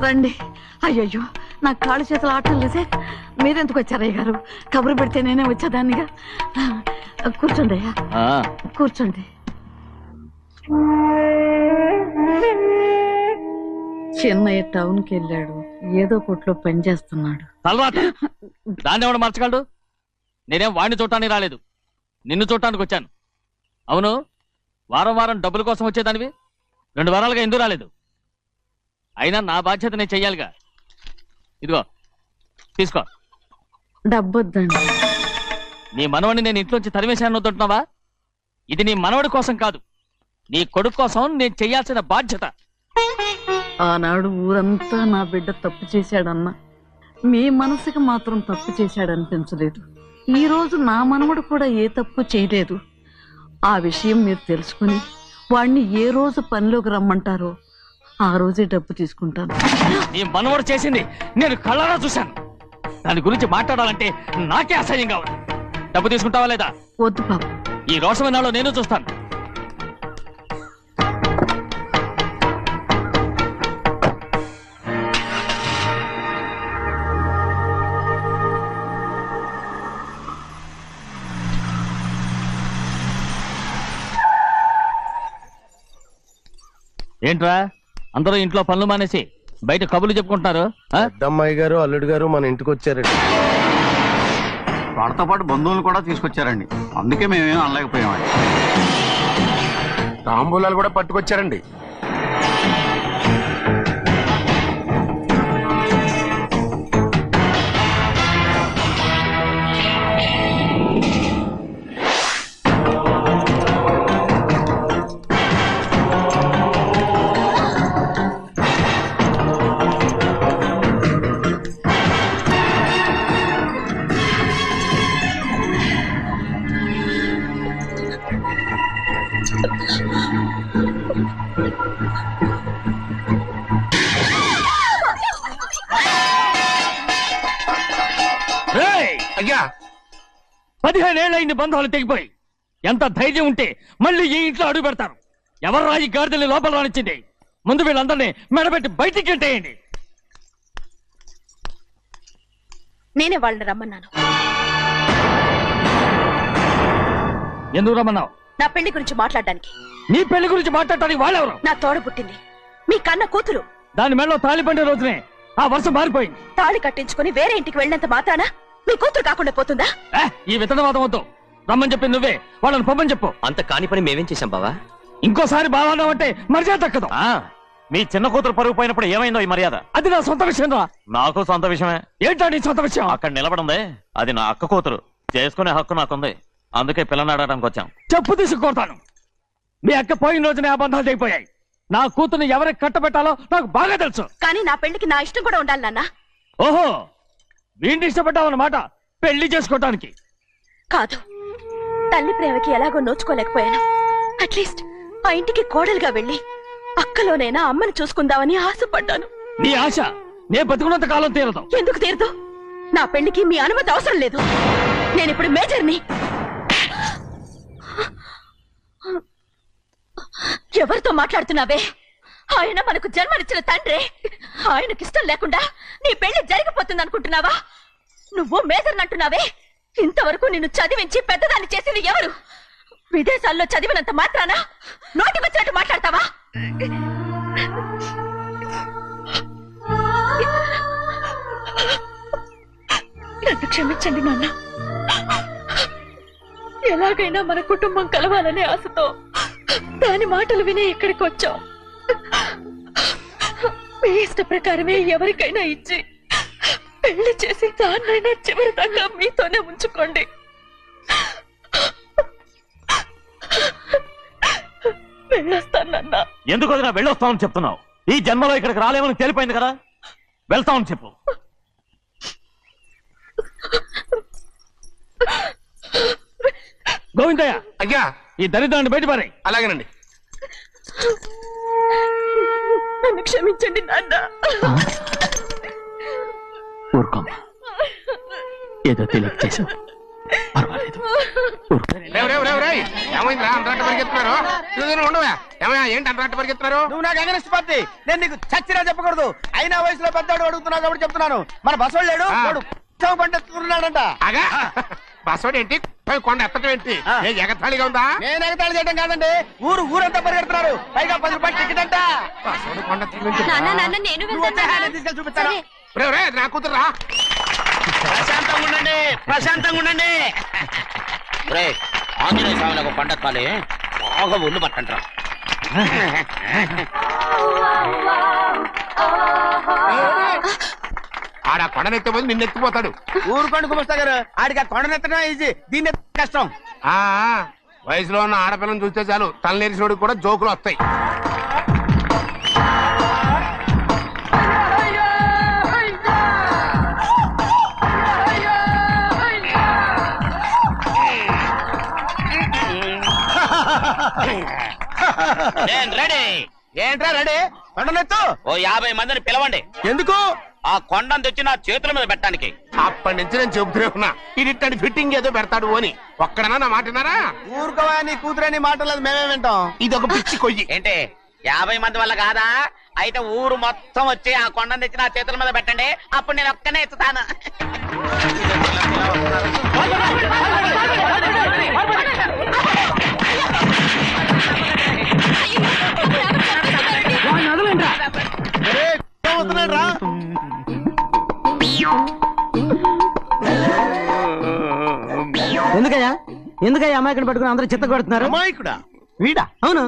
రండి. అయ్యయ్యో నా కాళ్ళు చేతులు ఆటలు లేసే. మీరెందుకు వచ్చారు అయ్య గారు? కబురు పెడితే నేనే వచ్చేదాన్నిగా. కూర్చోండి అయ్యా, కూర్చోండి. చిన్నయ్య టౌన్కి వెళ్ళాడు, ఏదో కొట్లో పని చేస్తున్నాడు. దాన్ని ఎవడు మార్చగలడు? నేనేం వాడిని చూడటానికి రాలేదు, నిన్ను చూడటానికి వచ్చాను. అవును, వారం వారం డబ్బుల కోసం వచ్చేదానివి 2 వారాలుగా ఎందుకు రాలేదు? అయినా నా బాధ్యత నేను చెయ్యాలిగా. ఇదిగో తీసుకో. డబ్బొద్దండి. నీ మనవడిని నేను ఇంట్లోంచి తరిమేశాను వద్దంటున్నావా? ఇది నీ మనవడి కోసం కాదు, నీ కొడుకు కోసం నేను చెయ్యాల్సిన బాధ్యత. ఆనాడు ఊరంతా నా బిడ్డ తప్పు చేశాడన్నా, మీ మనసుకి మాత్రం తప్పు చేశాడనిపించలేదు. ఈ రోజు నా మనవడు కూడా ఏ తప్పు చేయలేదు. ఆ విషయం మీరు తెలుసుకుని వాడిని ఏ రోజు పనిలోకి రమ్మంటారో ఆ రోజే డబ్బు తీసుకుంటాను. నీ మనవడు చేసింది నేను కళ్ళారా చూశాను. దాని గురించి మాట్లాడాలంటే నాకే అసహ్యంగా ఉంది. డబ్బు తీసుకుంటావా లేదా? వద్దు బాబు. ఈ రోషమనాలో నేను చూస్తాను. ఏంట్రా అందరూ ఇంట్లో పనులు మానేసి బయట కబుర్లు చెప్పుకుంటున్నారు? పెద్దమ్మాయి గారు అల్లుడు గారు మన ఇంటికి వచ్చారండి. వాళ్ళతో పాటు బంధువులు కూడా తీసుకొచ్చారండి, అందుకే మేమేం అనలేకపోయామండి. తాంబూలాలు కూడా పట్టుకొచ్చారండి. అయ్యా 15 ఏళ్ళైంది బంధాలు తెగిపోయి. ఎంత ధైర్యం ఉంటే మళ్ళీ ఈ ఇంట్లో అడుగు పెడతారు? ఎవరు రాయి గాడిదల్ని లోపల రానిచ్చింది? ముందు వీళ్ళందరినీ మెడబెట్టి బయటికి గెంటేయండి. నేనే వాళ్ళని రమ్మన్నాను. ఎందుకు రమ్మన్నావు? నా పెళ్లి గురించి మాట్లాడడానికి. నీ పెళ్లి గురించి మాట్లాడటానికి వాళ్ళెవరు? నా తోడ పుట్టింది, మీ కన్న కూతురు. దాని మెడలో తాళి పండే రోజునే ఆ వర్షం మారిపోయింది. తాళి కట్టించుకుని వేరే ఇంటికి వెళ్ళినంత మాత్రాన మీ కూతురు కాకుండా పోతుందా? ఈ విత్తనవాదం వద్దు. రమ్మని చెప్పి నువ్వే వాళ్ళని పొమ్మని చెప్పు. అంత కాని పని మేమేం చేశాం బావా? ఇంకోసారి బాగా అంటే మర్యాద తక్కదు. మీ చిన్న కూతురు పరుగు పోయినప్పుడు ఏమైందో ఈ మర్యాద? అది నా సొంత విషయం రా. నాకు సొంత విషయమే. ఏంటా నీ సొంత విషయం? అక్కడ నిలబడిందే అది నా అక్క కూతురు, చేసుకునే హక్కు నాకుంది. అందుకే పిల్లని అడగడానికి వచ్చాం. చెప్పు తీసుకొడతాను. మీ అక్క పోయిన రోజునే అబద్ధాలు అయిపోయాయి. నా కూతుర్ని ఎవరికి కట్టబెట్టాలో నాకు బాగా తెలుసు. కానీ నా పెళ్లికి నా ఇష్టం కూడా ఉండాలి నాన్న. ఓహో, వీడిని ఇష్టపడ్డావన్నమాట పెళ్లి చేసుకోవటానికి? కాదు, తల్లి ప్రేమకి ఎలాగో నోచుకోలేకపోయాను. అట్లీస్ట్ ఆ ఇంటికి కోడలుగా వెళ్ళి అక్కలోనైనా అమ్మని చూసుకుందామని ఆశపడ్డాను. నీ ఆశ నే బతుకున్నంత కాలం తీరదు. ఎందుకు తీరదు? నా పెళ్లికి మీ అనుమతి అవసరం లేదు. నేనిప్పుడు మేజర్ని. ఎవరితో మాట్లాడుతున్నావే? ఆయన మనకు జన్మనిచ్చిన తండ్రి. ఆయనకిష్టం లేకుండా నీ పెళ్లి జరిగిపోతుంది అనుకుంటున్నావా? నువ్వు మేజర్ అంటున్నావే. ఇంతవరకు నిన్ను చదివించి పెద్దదాన్ని చేసింది ఎవరు? విదేశాల్లో చదివినంత మాత్రాన నోటికొచ్చినట్టు మాట్లాడతావా? నన్ను క్షమించండి నాన్న. ఎలాగైనా మన కుటుంబం కలవాలనే ఆశతో దాని మాటలు వినే ఇక్కడికి వచ్చాం. మీ ఇష్ట ప్రకారమే ఎవరికైనా ఇచ్చి పెళ్లి చేసి దాన్నైనా చివరి దాకా మీతోనే ఉంచుకోండి. వెళ్ళొస్తానన్నా. ఎందుకు వదినా వెళ్ళొస్తామని చెప్తున్నావు? ఈ జన్మలో ఇక్కడికి రాలేమని తెలిపోయింది కదా, వెళ్తామని చెప్పు. గోవిందయ్య, అయ్యా ఈ దరిద్రాన్ని బయటపడే. అలాగేనండి. నన్ను క్షమించండి నాన్న. ఊరుకోమ్మా, ఏదో తెలియక చేసావు, పర్వాలేదు. ఏమైందిరా అంతరాట పరిగెత్తున్నారు? ఉండవా ఏమయ్యా, ఏంటి అంతరాట పరిగెత్తున్నారు? నువ్వు నాకు అగనిస్ట్ పార్టీ, నేను నీకు చచ్చినా చెప్పకూడదు. అయినా వయసులో పెద్దవాడు అడుగుతున్నావు కాబట్టి చెప్తున్నాను. మన బసవాడు లేడు, వాడు పండిస్తున్నాడంట. అగా బస్సోడు ఏంటి, కొండ ఎత్తడం ఏంటి? ఏ ఎగతాళిగా ఉందా? నేను ఎగతాళి చేయడం కాదండి, ఊరంతా పరిగెడుతున్నారు. పైగా 10 రూపాయలు టికెట్ అంట. బస్సోడు కొండ ఎత్తడం నేను నువ్వు వచ్చే హాయిని తీసుకెళ్ళి చూపిస్తాను. నా కూతురా. ప్రశాంతంగా ఉండండి, ప్రశాంతంగా ఉండండి. ఆంజనేయ స్వామికి ఒక పంట కాలే బాగా ఒళ్ళు పట్టంటారా. ఆడ కొండనెత్తే పోయి నిన్నెత్తిపోతాడు. ఊరుకోండి కుమస్తా గారు, ఆడికి ఆ కొండనెత్తడం ఈజీ, దీన్ని కష్టం. వయసులో ఉన్న ఆడపిల్లని చూస్తే చాలు తలనేరిసినోడికి కూడా జోకులు వస్తాయి. ఏంట్రా రెడీ? కొండనెత్తు. ఓ 50 మందిని పిలవండి. ఎందుకు? ఆ కొండను తెచ్చి నా చేతుల మీద పెట్టడానికి. అప్పటి నుంచి నేను చెబుతూనే ఉన్నా, ఇది ఫిట్టింగ్ ఏదో పెడతాడు అని. ఒక్కడనా నా మాట విన్నారా? ఊరుకోవా, నీ కూతురని మాటలేదు మేమే వింటాం. ఇది ఒక పిచ్చి కొయ్యి. ఏంటి 50 మంది వల్ల కాదా? అయితే ఊరు మొత్తం వచ్చి ఆ కొండను తెచ్చి నా చేతుల మీద పెట్టండి, అప్పుడు నేను ఒక్కనే ఎత్తుతాను. ఎందుకయ్యా అమాయకుని పట్టుకుని అందరూ చిత్త కొడుతున్నారు? అమాయకుడా? వీడా? అవును.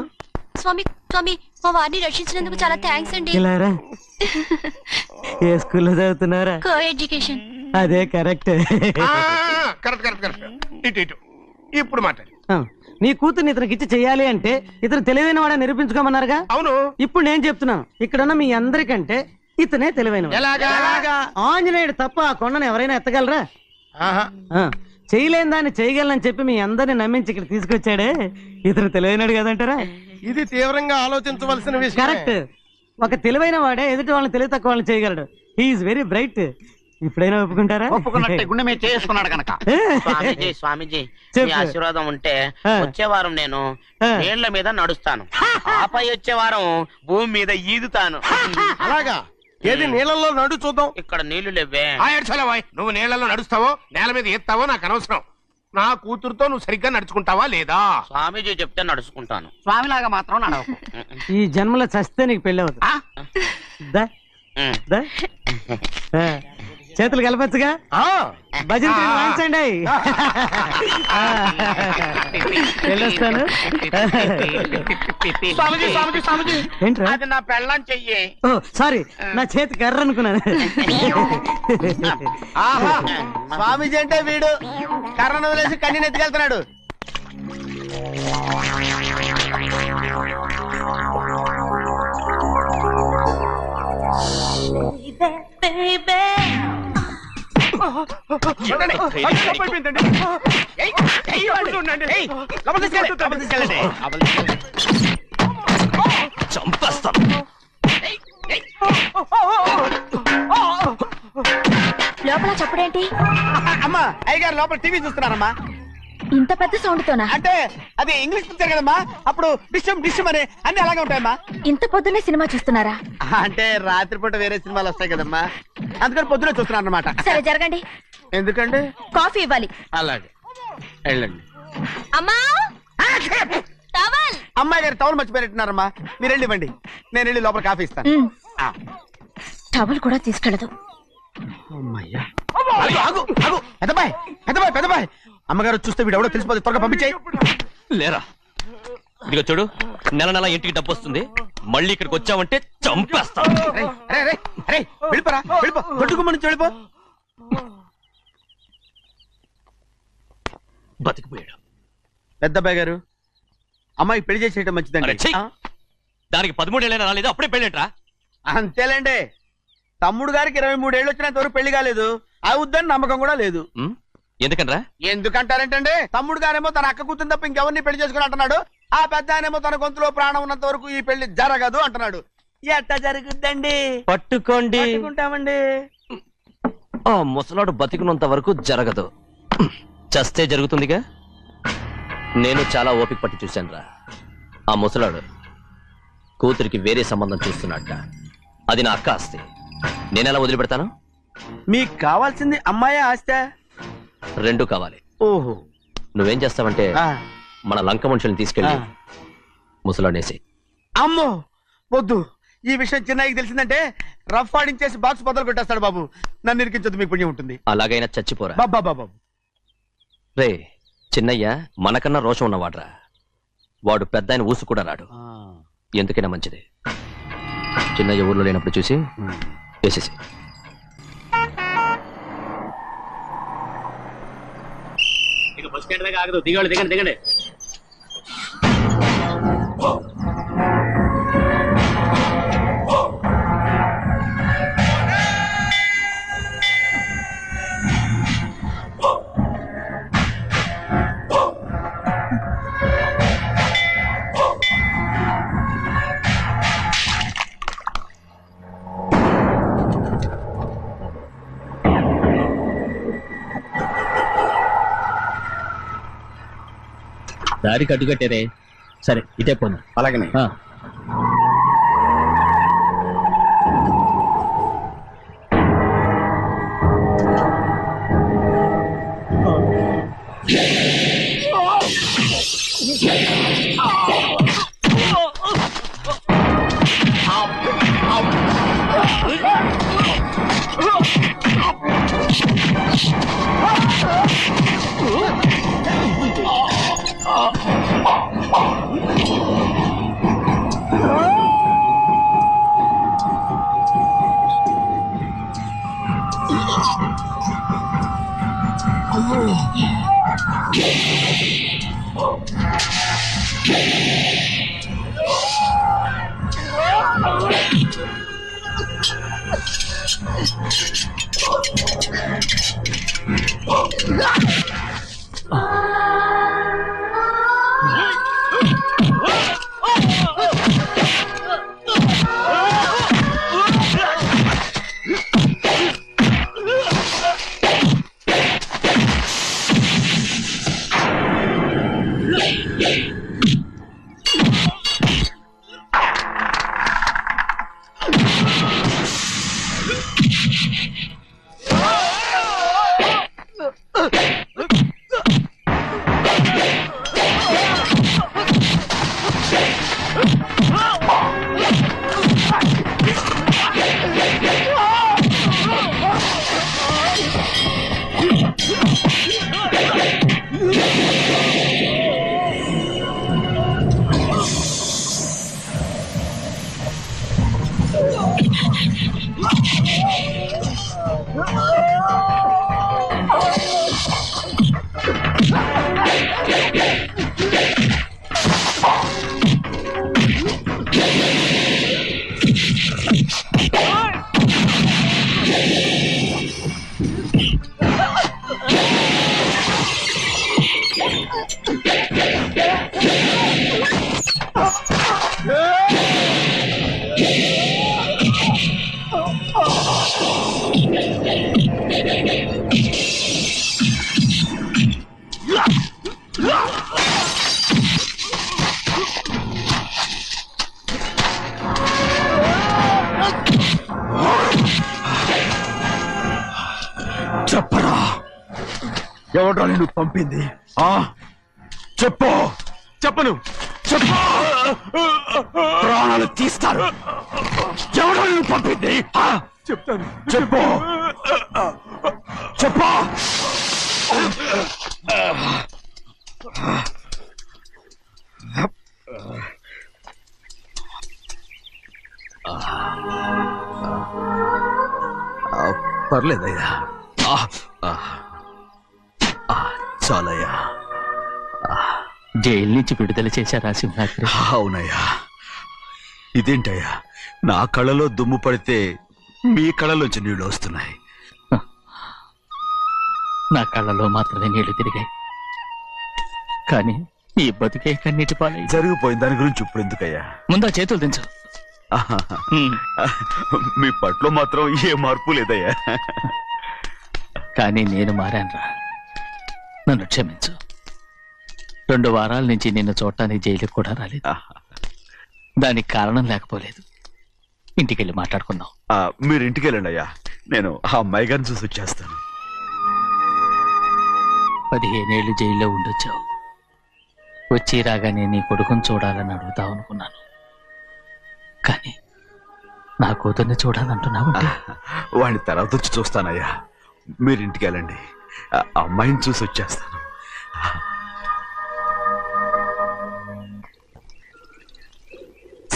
స్వామి స్వామి, మా వారిని రక్షించినందుకు చాలా థ్యాంక్స్ అండి. ఇలారా, ఏ స్కూల్లో చదువుతున్నారా? Co education. అదే కరెక్ట్. కరెక్ట్. ఇటు ఇప్పుడు మాట్లాడు. నీ కూతుర్ని ఇతనికి ఇచ్చి చెయ్యాలి అంటే ఇతను తెలివైన వాడని నిరూపించుకోమన్నారుగా. అవును. ఇప్పుడు నేను చెప్తున్నాను, ఇక్కడున్న మీ అందరికంటే ఇతనే తెలివైన. ఎలాగా? ఆంజనేయుడు తప్ప ఆ కొండను ఎవరైనా ఎత్తగలరా? చేయలేని దాన్ని చేయగలనని చెప్పి మీ అందరిని నమ్మించి ఇక్కడ తీసుకొచ్చాడే, ఇతను తెలివైనడు కదంటారా? ఇది తీవ్రంగా ఆలోచించవలసిన విషయం. కరెక్ట్. ఒక తెలివైన వాడే ఎదుటి వాళ్ళని తెలివి తక్కువ వాళ్ళని చేయగలడు. He is very bright. ఇప్పుడైనా ఒప్పుకుంటారా? ఒప్పుకున్నట్టే, గుండె మీద చేసుకున్నాడు కనుక. స్వామీజీ మీ ఆశీర్వాదం ఉంటే వచ్చే వారం నేను నీళ్ల మీద నడుస్తాను, ఆపై వచ్చే వారం భూమి మీద ఈదుతాను. అలాగా? ఏది నీళ్ళల్లో నడు చూద్దాం. ఇక్కడ నీళ్లు లేవే. నువ్వు నీళ్ళలో నడుస్తావో నేల మీద ఎత్తావో నాకు అనవసరం. నా కూతురుతో నువ్వు సరిగ్గా నడుచుకుంటావా లేదా? స్వామీజీ చెప్తే నడుచుకుంటాను. స్వామిలాగా మాత్రం నడవకు. ఈ జన్మలో చస్తే నీకు పెళ్ళి అవుతుంది. చేతులు కలపచ్చుగా, భజన వాయించండి. వెళ్ళొస్తాను. ఏంట్రా? అది నా పెళ్ళం చెయ్యి. ఓ సారీ, నా చేతి కర్ర అనుకున్నాను. స్వామీజీ అంటే వీడు కర్రను వదిలేసి కన్నీని ఎత్తుకెళ్తున్నాడు. చంపేస్తాను. లోపల చప్పుడేంటి? అమ్మా, అయ్యగారు లోపల టీవీ చూస్తున్నారమ్మా. ఇంత పెద్ద సౌండ్ తోనా? అంటే అది ఇంగ్లీష్ పిక్చర్ కదమ్మా, అప్పుడు డిషం అని అన్ని అలాగే ఉంటాయమ్మా. ఇంత పొద్దున్నే సినిమా చూస్తున్నారా? అంటే రాత్రిపూట వేరే సినిమాలు వస్తాయి కదమ్మా, అందుకని పొద్దునే చూస్తున్నాను అనమాట. సరే జరగండి. ఎందుకంటే కాఫీ ఇవ్వాలి. అలాగే వెళ్ళండి. అమ్మా, టవల్. అమ్మాయి గారు టవల్ మర్చిపోయినట్టున్నారమ్మా, మీరు వెళ్ళి ఇవ్వండి, నేను వెళ్ళి లోపల కాఫీ ఇస్తాను. టవల్ కూడా తీసుకెళ్ళదు. పెద్దబాయ్ అమ్మగారు చూస్తే వీడు ఎవడో తెలిసిపోతే త్వరగా పంపించేయి. లేరా, ఇదిగో చూడు, నెల నెల ఇంటికి డబ్బు వస్తుంది, మళ్ళీ ఇక్కడికి వచ్చావంటే చంపేస్తా. వెళ్ళిపోరా, వెళ్ళిపో, దొడ్డుకుమ్మ నుంచి వెళ్ళిపో. బతికిపోయాడు. పెద్దబాయ్ గారు, అమ్మాయికి పెళ్లి చేసేయటం మంచిదండి. దానికి 13 ఏళ్ళైనా రాలేదు, అప్పుడే పెళ్ళేట్రా? అంతేలేండి, తమ్ముడు గారికి 23 ఏళ్ళు వచ్చినంత వరకు పెళ్లి కాలేదు, అవుద్దని నమ్మకం కూడా లేదు. ఎందుకనరా? ఎందుకంటారేంటండి, తమ్ముడు గారేమో తన అక్క కూతురు తప్ప ఇంకెవరిని పెళ్లి చేసుకుని అంటున్నాడు, ఆ పెద్ద ఆయనేమో తన గొంతులో ప్రాణం ఉన్నంత వరకు ఈ పెళ్లి జరగదు అంటున్నాడు. ఎట్టా జరుగుద్దండి? పట్టుకోండి. పట్టుకుంటామండి. ఆ ముసలాడు బతికినంత వరకు జరగదు, చస్తే జరుగుతుందిగా. నేను చాలా ఓపిక పట్టి చూశానురా. ఆ ముసలాడు కూతురికి వేరే సంబంధం చూస్తున్నట్ట. అది నా అక్క ఆస్తి, నేనెలా వదిలిపెడతాను? మీకు కావాల్సింది అమ్మాయే ఆస్తా? రెండు కావాలి. ఓహో. నువ్వేం చేస్తావంటే మన లంక మనుషుల్ని తీసుకెళ్ళి ముసలాడేసి. అమ్మో వద్దు, ఈ విషయం చిన్నయ్యకి తెలిసిందంటే రఫ్ ఆడించేసి బాక్స్ బదులు కొట్టేస్తాడు బాబు. నన్ను ఇరికించొద్దు, మీకు పుణ్యం ఉంటుంది. అలాగైనా చచ్చిపోరా. బాబా బాబు రే, చిన్నయ్య మనకన్నా రోషం ఉన్నవాడ్రా. వాడు పెద్ద ఆయన ఊసు కూడా రాడు. ఎందుకైనా మంచిది చిన్నయ్య ఊర్లో లేనప్పుడు చూసి వేసేసి. బస్ స్టాండ్ దగ్గర ఆగదు, దిగండి దిగండి దిగండి. దారికి అడ్డుకట్టారే. సరే ఇటే పోను. అలాగనే. చెప్పరా, ఎవడ్రా నేను పంపింది? చెప్పు. చెప్పను. చెప్పు, ప్రాణాలు తీస్తారు. ఎవడ్రా నేను పంపింది? చెప్తాను. చెప్పు. చెప్పు. పర్లేదయ్యా, చాలయ్యా. జైలు నుంచి విడుదల చేశారా సింహాద్రి? అవునయ్యా. ఇదేంటయ్యా, నా కళ్ళలో దుమ్ము పడితే మీ కళ్ళలోంచి నీళ్లు వస్తున్నాయి. నా కళ్ళలో మాత్రమే నీళ్లు తిరిగాయి, కానీ ఈ బతుకే కన్నీటి పాలై జరిగిపోయింది. దాని గురించి ఇప్పుడు ఎందుకయ్యా? ముందా చేతులు దించు. మీ పట్ల మాత్రం ఏ మార్పు లేదయ్యా. కానీ నేను మారానురా, నన్ను క్షమించు. 2 వారాల నుంచి నిన్ను చూడటానికి జైలుకి కూడా రాలేదు. దానికి కారణం లేకపోలేదు. ఇంటికెళ్ళి మాట్లాడుకుందాం. మీరు ఇంటికి వెళ్ళండి అయ్యా, నేను ఆ అమ్మాయి గారిని చూసి వచ్చేస్తాను. 15 ఏళ్ళు జైల్లో ఉండొచ్చావు. వచ్చి రాగానే నీ కొడుకుని చూడాలని అడుగుతావు అనుకున్నాను, కానీ నా కూతుర్ని చూడాలంటున్నావు. వాడిని తర్వాత వచ్చి చూస్తానయ్యా, మీరు ఇంటికి వెళ్ళండి, ఆ అమ్మాయిని చూసి వచ్చేస్తాను.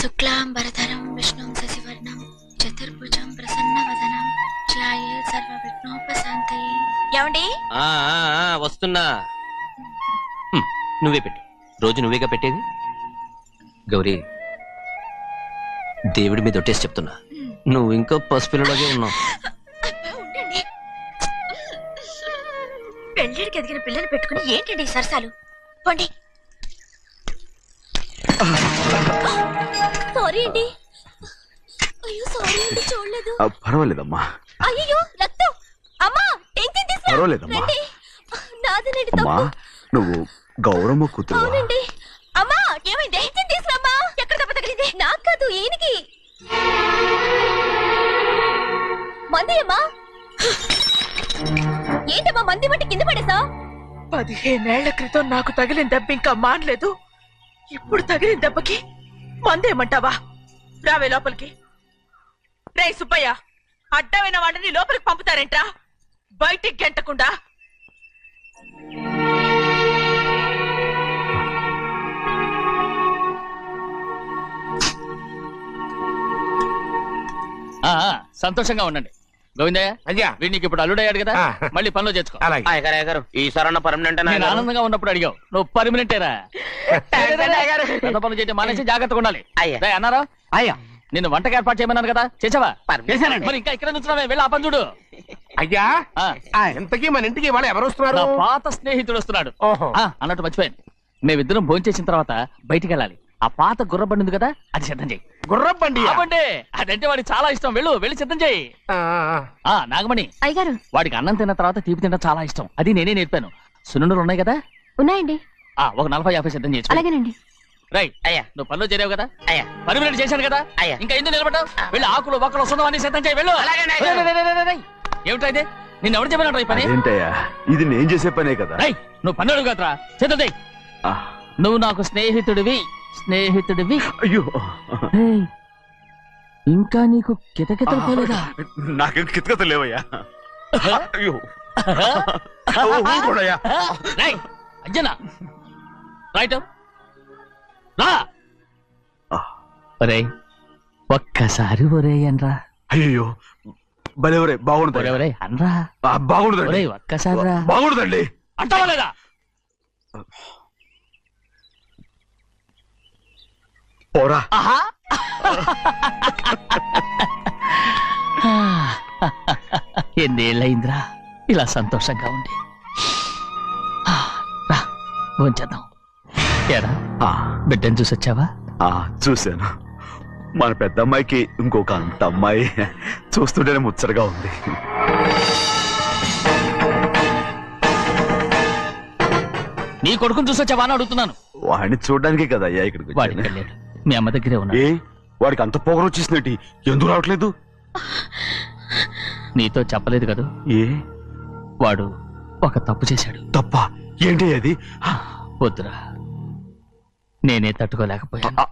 శుక్లాంబరధరం విష్ణుం శశివర్ణం చతుర్భుజం ప్రసన్నవదనం ధ్యాయే సర్వవిఘ్నోపశాంతయే. ఏమండి? వస్తున్నా. నువ్వే పెట్టు, రోజు నువ్వేగా పెట్టేది. గౌరీ, దేవుడి మీద ఒట్టేసి చెప్తున్నా, నువ్వు ఇంకా పసిపిల్లలాగే ఉన్నావు. ఉండండి, పెళ్ళిడికి ఎదిగిన పిల్లని పెట్టుకుని ఏంటండి ఈ సరసాలు? పోండి. సారీ అండి. అయ్యో సారీ అండి, చూడలేదు. పర్వాలేదమ్మా. అయ్యో రక్తం. అమ్మా టెన్షన్ తీసుకురా. పర్వాలేదమ్మా. నాదనండి అమ్మా, నువ్వు గౌరమ్మ కూతురు. అవునండి. అమ్మా ఏమైంది? టెన్షన్ తీసుకురామ్మా. ఎక్కడ దెబ్బ తగిలింది? నాకు కాదు, ఈయనకి. మంది అమ్మా. ఏంటమ్మా మంది మట్టి కింద పడేసా? 15 ఏళ్ల క్రితం నాకు తగిలిన దెబ్బ ఇంకా మానలేదు. ఇప్పుడు తగిలిన దెబ్బకి మందేమంటావా? రావే లోపలికి. రే సుబ్బయ్య, అడ్డమైన వాడిని లోపలికి పంపుతారేంట్రా? బయటికి గెంటకుండా. సంతోషంగా ఉండండి. గోవిందయ్య, అయ్యా వీడికి ఇప్పుడు అల్లుడయ్యాడు కదా, మళ్ళీ పనిలో చేర్చుకో. గారు ఈ సరణ పర్మనెంట్ నేను ఆనందంగా ఉన్నప్పుడు అడిగావు, నువ్వు పర్మనెంటేరా? పెద్ద పనులు చేయడం మానేసి జాగ్రత్తగా ఉండాలి. రేయ్ అన్నారా? అయ్యా, నిన్ను వంటకి ఏర్పాటు చేయమన్నాను కదా, చేసావా? చేశానండి. మరి ఇంకా ఇక్కడ నుంచున్నావే, వెళ్ళి ఆ పని చూడు. అయ్యా ఇంతకీ మన ఇంటికి వాళ్ళు ఎవరు వస్తున్నారు? నా పాత స్నేహితుడు వస్తున్నాడు. అన్నట్టు మర్చిపోయాను, మేమిద్దరం భోంచేసిన తర్వాత బయటికి వెళ్ళాలి. ఆ పాత గుర్రబండి ఉంది కదా, అది సిద్ధం చేయి. గుర్రబండి? అదంటే వాడికి చాలా ఇష్టం. వెళ్ళి సిద్ధం చేయి. నాగమణి, అయ్యగారు, వాడికి అన్నం తిన్న తర్వాత తీపి తినడం చాలా ఇష్టం. అది నేనే నేర్పాను. సున్నుండలు ఉన్నాయి కదా? ఉన్నాయండి. ఒక 40-50 సిద్ధం చేసి. అలాగేనండి. రైట్ అయ్యా, నువ్వు పనిలో చేరావు కదా, అయ్యా పర్మనెంట్ చేశాను కదా, అయ్యా ఇంకా ఎందుకు నిలబడ్డావు? వెళ్ళి ఆకులు బొక్కలు వస్తుందని సిద్ధం చేయి. వెళ్ళు. ఏమిటా ఇది? నిన్ను ఎవరు చెప్పినట్టు ఈ పని? ఏంటయ్యా, ఇది నేను చేసే పనే కదా. నువ్వు పని అడుగు కదరా, సిద్ధం చేయి. నువ్వు నాకు స్నేహితుడివి. అయ్యో, ఇంకా నీకు కితకితలు పోలేదా? నాకేం కితకత లేవయ్యా. అయ్యో అంజనా, రైట్ రా. ఒరే ఒక్కసారి ఒరే అనరా. అయ్యో భలే బాగుంటుంది. ఒరే అనరా. బాగుండదండి. ఒక్కసారి రా. బాగుండదండి. అంటావా లేదా? పోరా. ఎన్నేళ్ళయిందిరా ఇలా సంతోషంగా ఉండి. రా భోంచేద్దాం. ఏరా బిడ్డను చూసొచ్చావా? చూశాను. మన పెద్ద అమ్మాయికి ఇంకొక అంత అమ్మాయి చూస్తుంటేనే ముచ్చటగా ఉంది. నీ కొడుకుని చూసొచ్చావా అని అడుగుతున్నాను. వాడిని చూడడానికే కదా అయ్యా ఇక్కడికి. వాడికి వెళ్ళాడు, మీ అమ్మ దగ్గరే ఉన్నాడు. వాడికి అంత పొగరు వచ్చేసినట్టు ఎందుకు రావట్లేదు? నీతో చెప్పలేదు కదా. వాడు ఒక తప్పు చేశాడు. తప్ప? ఏంటి అది? వద్దురా, నేనే తట్టుకోలేకపోయాను.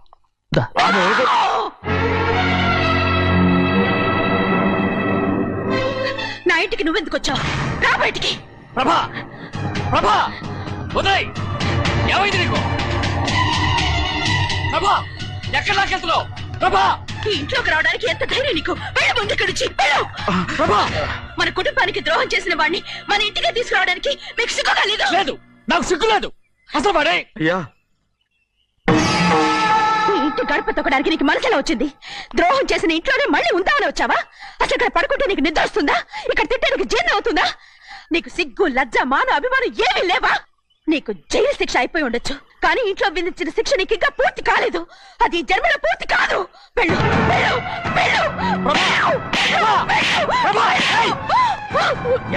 నా ఇంటికి నువ్వెందుకు వచ్చావు? రా బయటికి. ప్రభా, ఉదయ్, ఏమైంది నీకు? ప్రభా, ఎక్కడ లాకెళ్తున్నావు? ప్రభా, ఈ ఇంట్లోకి రావడానికి ఎంత ధైర్యం నీకు? వెళ్ళు ముందు ఇక్కడి నుంచి, వెళ్ళు. మన కుటుంబానికి ద్రోహం చేసిన వాడిని మన ఇంటికి తీసుకురావడానికి మీకు సిగ్గుగా లేదు? లేదు, నాకు సిగ్గు లేదు అసలు. వాడే ఈ ఇంటి గడప తొక్కడానికి నీకు మనసులో వచ్చింది. ద్రోహం చేసిన ఇంట్లోనే మళ్ళీ ఉందామని వచ్చావా? అసలు ఇక్కడ పడుకుంటే నీకు నిద్ర వస్తుందా? ఇక్కడ తింటే నీకు జీర్ణం అవుతుందా? నీకు సిగ్గు, లజ్జ, మాన, అభిమానం ఏమీ లేవా? నీకు జైలు శిక్ష అయిపోయి ఉండొచ్చు, కానీ ఇంట్లో విధించిన శిక్ష నీకు ఇంకా పూర్తి కాలేదు. అది జన్మలో పూర్తి కాదు. వెళ్ళు, వెళ్ళు, వెళ్ళు, వెళ్ళు, వెళ్ళు, వెళ్ళు.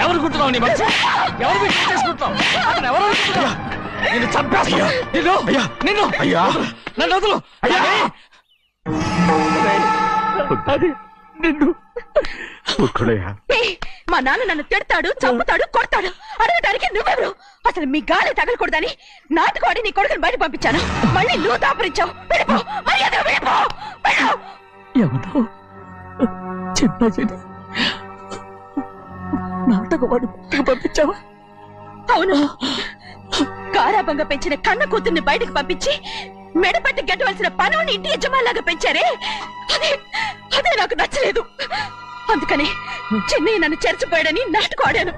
ఎవరుకుంటున్నావు నీ మంచి ఎవరు మీకు చేసుకుంటున్నావు అతను ఎవరు అనుకుంటున్నావు? నిన్ను చంపేస్తా నిన్ను నిన్ను నన్ను వదులు అది నిన్ను ఊరుకోడయ్యా. మా నాన్న నన్ను తిడతాడు చంపుతాడు కొడతాడు అడగటానికి నువ్వెవరు? అసలు మీ గాలి తగలకూడదని నాటుకోడి నీ కొడుకుని బయట పంపించాను. మళ్ళీ నువ్వు దాపరించావు. వెళ్ళిపో, మర్యాదగా వెళ్ళిపో, వెళ్ళు. ఎవరు చిన్నయ్యని నాటకవాడు పంపించావా? అవును, గారాబంగా పెంచిన కన్న కూతుర్ని బయటకు పంపించి మెడపట్టి గెట్టవలసిన పనుని ఇంటి యజమానిలాగా పెంచారే, అదే నాకు నచ్చలేదు. అందుకని చిన్నయ్య నన్ను చెరచిపోయాడని నాటకం ఆడాను.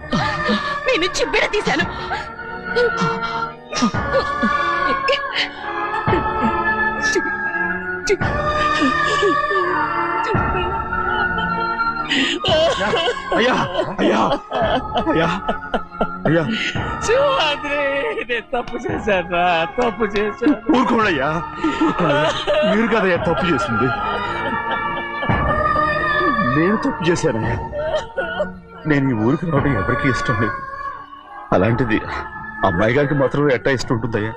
మీ నుంచి బిడ తీశాను. అయ్యా అయ్యా అయ్యా అయ్యా నేను తప్పు చేశాను తప్పు చేశాను. ఊరుకోడయ్యా ఊరుకోడయ్యా. మీరు కదయ్యా తప్పు చేసింది. నేను తప్పు చేశానయ్యా. నేను ఈ ఊరికి రావడం ఎవరికి ఇష్టం లేదు. అలాంటిది అమ్మాయి గారికి మాత్రం ఎట్టా ఇష్టం ఉంటుందయ్యా.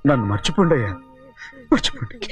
నన్ను మర్చిపోండి అయ్యా, మర్చిపోండి.